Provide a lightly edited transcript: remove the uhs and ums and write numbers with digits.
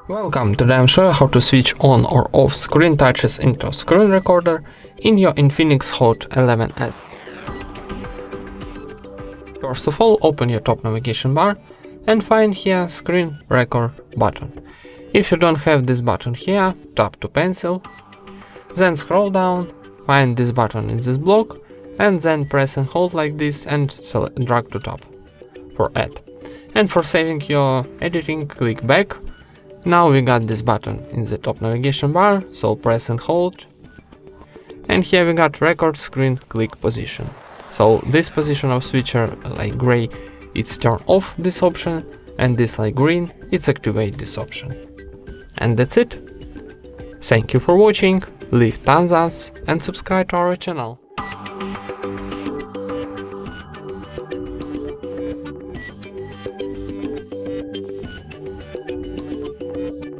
Welcome, today I'm showing how to switch on or off screen touches into screen recorder in your INFINIX HOT 11S. First of all, open your top navigation bar and find here screen record button. If you don't have this button here, tap to pencil, then scroll down, find this button in this block, and then press and hold like this and drag to top for add. And for saving your editing, click back. Now we got this button in the top navigation bar, so press and hold. And here we got record screen click position. So this position of switcher like gray, it's turn off this option, and this like green, it's activate this option. And that's it. Thank you for watching, leave thumbs up and subscribe to our channel.